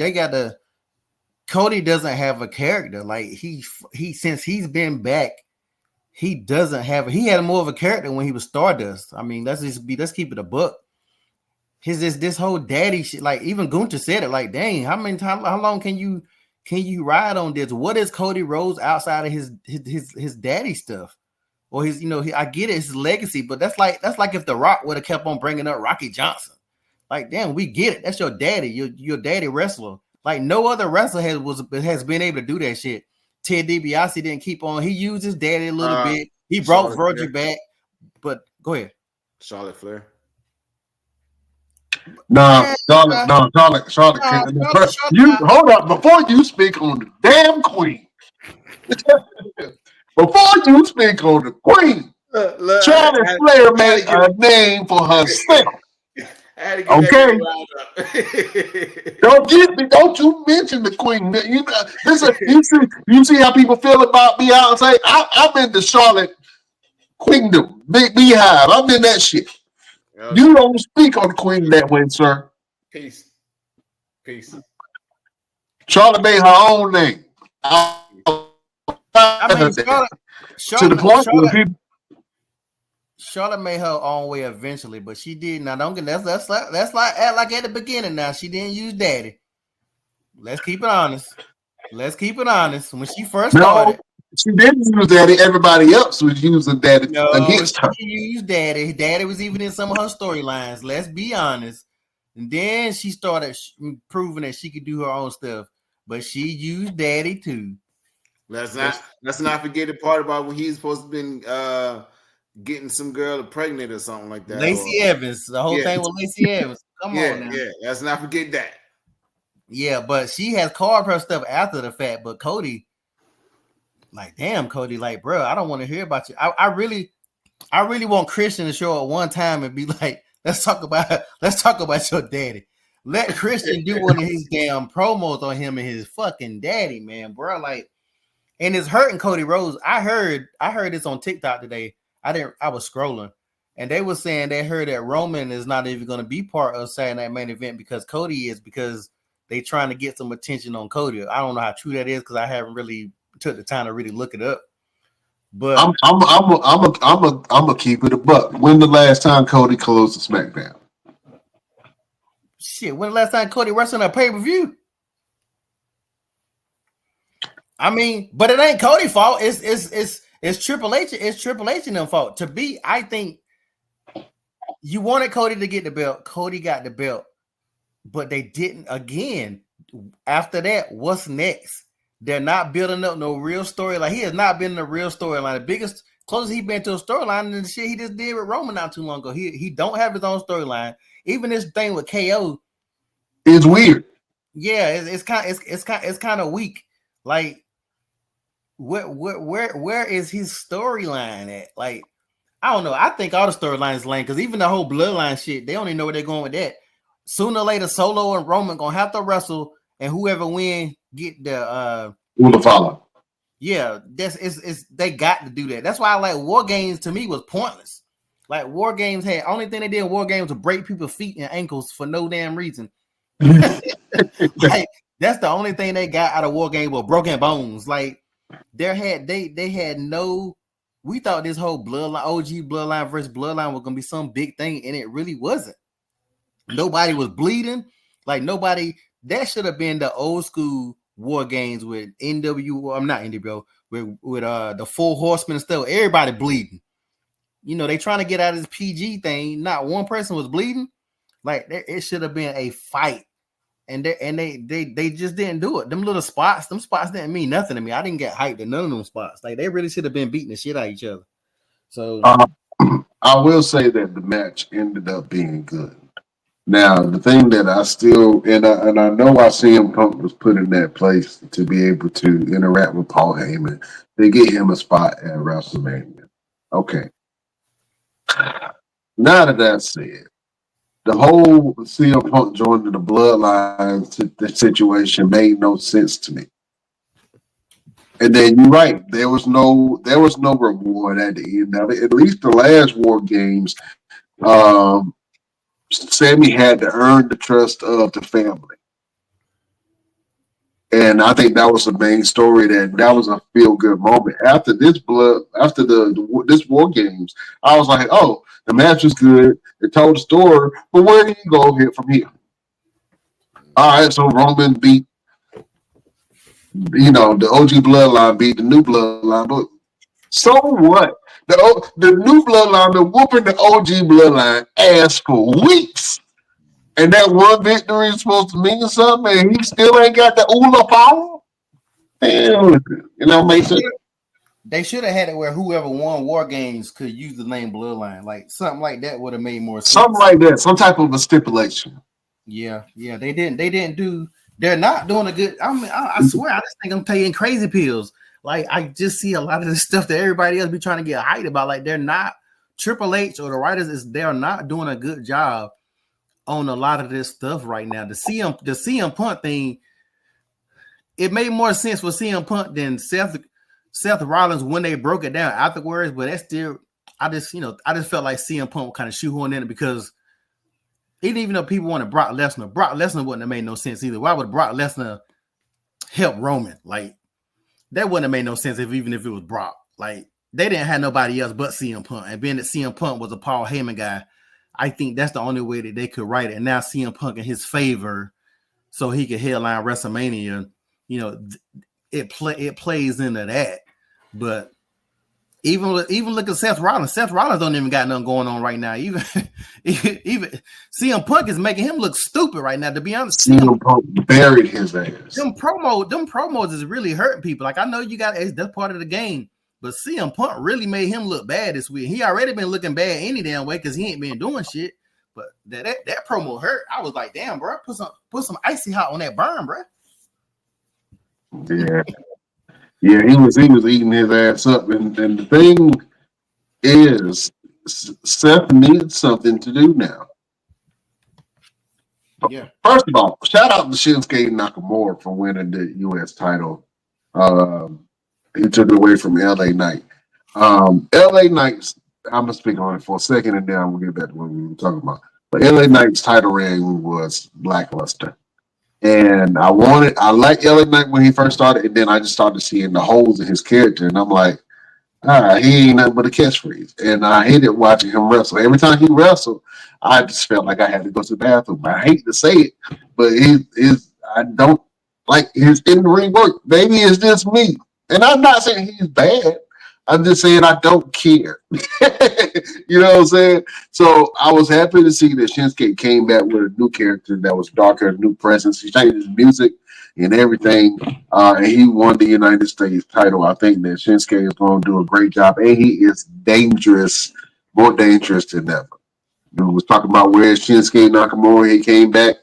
they got the Cody doesn't have a character. Like he since he's been back, he doesn't have. He had more of a character when he was Stardust. I mean, let's keep it a buck. This whole daddy shit. Like even Gunther said it. Like, dang, how long can you ride on this? What is Cody Rhodes outside of his daddy stuff? Or his, I get it, it's his legacy, but that's like if The Rock would have kept on bringing up Rocky Johnson. Like, damn, we get it. That's your daddy. Your daddy wrestler. Like no other wrestler has been able to do that shit. Ted DiBiase didn't keep on. He used his daddy a little bit. He brought Virgil back. But go ahead. Charlotte Flair. No, Charlotte. You hold up before you speak on the damn queen. Before you speak on the queen, Charlotte Flair made a name for herself. Okay, don't you mention the queen. You see how people feel about Beyonce. I'm in the Charlotte Queendom, Big Beehive. I'm in that shit. Okay. You don't speak on the queen that way, sir. Peace. Charlotte made her own name. Charlotte made her own way eventually, but she did. Now don't get that's like act like at the beginning. Now she didn't use daddy. Let's keep it honest. When she first started, she didn't use daddy. Everybody else was using daddy against her. She used daddy. Daddy was even in some of her storylines. Let's be honest. And then she started proving that she could do her own stuff, but she used daddy too. Let's not forget the part about when he's supposed to been getting some girl pregnant or something like that. Lacey Evans, the whole thing with Lacey Evans. Come on now. Yeah, let's not forget that. Yeah, but she has carved her stuff after the fact. But Cody, like, damn, Cody, like, bro, I don't want to hear about you. I really want Christian to show up one time and be like, let's talk about your daddy. Let Christian do one of his damn promos on him and his fucking daddy, man, bro. Like, and it's hurting Cody Rhodes. I heard this on TikTok today. I was scrolling, and they were saying they heard that Roman is not even going to be part of Saturday Night Main Event because Cody is, because they trying to get some attention on Cody. I don't know how true that is because I haven't really took the time to really look it up. But I'm gonna keep it a buck. When the last time Cody closed the SmackDown? Shit, when the last time Cody wrestled a pay-per-view? I mean, but it ain't Cody's fault. It's Triple H. It's Triple H and them fault. I think you wanted Cody to get the belt. Cody got the belt, but they didn't. Again, after that, what's next? They're not building up no real storyline. He has not been in a real storyline. The biggest closest he been to a storyline than the shit he just did with Roman not too long ago. He don't have his own storyline. Even this thing with KO is weird. Yeah, it's kind of weak. Like, where is his storyline at? Like, I don't know. I think all the storylines lame because even the whole bloodline shit, they don't even know where they're going with that. Sooner or later, Solo and Roman gonna have to wrestle, and whoever win get the follow. Yeah, they got to do that. That's why I like War Games. To me, was pointless. Like War Games had only thing they did in War Games was break people's feet and ankles for no damn reason. Like that's the only thing they got out of War Games was broken bones. Like they had no. We thought this whole bloodline, OG bloodline versus bloodline was gonna be some big thing, and it really wasn't. Nobody was bleeding. Like nobody. That should have been the old school War Games with NWO. I'm not NWO with the Four Horsemen and stuff. Everybody bleeding. You know they trying to get out of this PG thing. Not one person was bleeding. Like it should have been a fight, and they just didn't do it. Them spots didn't mean nothing to me. I didn't get hyped at none of them spots. Like they really should have been beating the shit out of each other. So I will say that the match ended up being good. Now, the thing that I still, and I know our CM Punk was put in that place to be able to interact with Paul Heyman. They get him a spot at WrestleMania. Okay. Now that that's said, the whole CM Punk joining the Bloodline situation made no sense to me. And then you're right, there was no reward at the end of it. At least the last War Games, Sammy had to earn the trust of the family. And I think that was the main story. That was a feel good moment. After this this War Games, I was like, oh, the match was good. It told the story, but where do you go here from here? All right, so Roman beat, the OG bloodline beat the new bloodline, but so what? The new bloodline been whooping the OG bloodline ass for weeks. And that one victory is supposed to mean something, and he still ain't got the Ula power? Hell, makes sense. They should have had it where whoever won War Games could use the name Bloodline. Like something like that would have made more sense. Something like that, some type of a stipulation. Yeah. They didn't do. They're not doing a good. I swear, I just think I'm taking crazy pills. Like I just see a lot of the stuff that everybody else be trying to get hyped about. Like they're not Triple H or the writers they're not doing a good job on a lot of this stuff right now. The CM Punk thing, it made more sense for CM Punk than Seth Rollins when they broke it down afterwards. But that's still, I just felt like CM Punk kind of shoehorned in it because even though people wanted Brock Lesnar wouldn't have made no sense either. Why would Brock Lesnar help Roman? Like that wouldn't have made no sense even if it was Brock. Like they didn't have nobody else but CM Punk. And being that CM Punk was a Paul Heyman guy, I think that's the only way that they could write it. And now CM Punk in his favor, so he could headline WrestleMania. It plays into that. But even look at Seth Rollins. Seth Rollins don't even got nothing going on right now. Even CM Punk is making him look stupid right now. To be honest, CM Punk buried his ass. Them promos is really hurting people. Like I know that's part of the game. But CM Punk really made him look bad this week. He already been looking bad any damn way because he ain't been doing shit. But that promo hurt. I was like, damn, bro, put some icy hot on that burn, bro. Yeah, he was eating his ass up, and the thing is, Seth needs something to do now. Yeah. First of all, shout out to Shinsuke Nakamura for winning the U.S. title. He took it away from LA Knight. LA Knight's, I'm gonna speak on it for a second, and then I'm gonna get back to what we were talking about. But LA Knight's title reign was lackluster. And I liked LA Knight when he first started, and then I just started seeing the holes in his character, and I'm like, he ain't nothing but a catchphrase. And I hated watching him wrestle. Every time he wrestled, I just felt like I had to go to the bathroom. I hate to say it, but I don't like his in-ring work. Maybe it's just me. And I'm not saying he's bad. I'm just saying I don't care. You know what I'm saying? So I was happy to see that Shinsuke came back with a new character that was darker, a new presence. He changed his music and everything. And he won the United States title. I think that Shinsuke is going to do a great job. And he is dangerous, more dangerous than ever. We was talking about where Shinsuke Nakamura, he came back.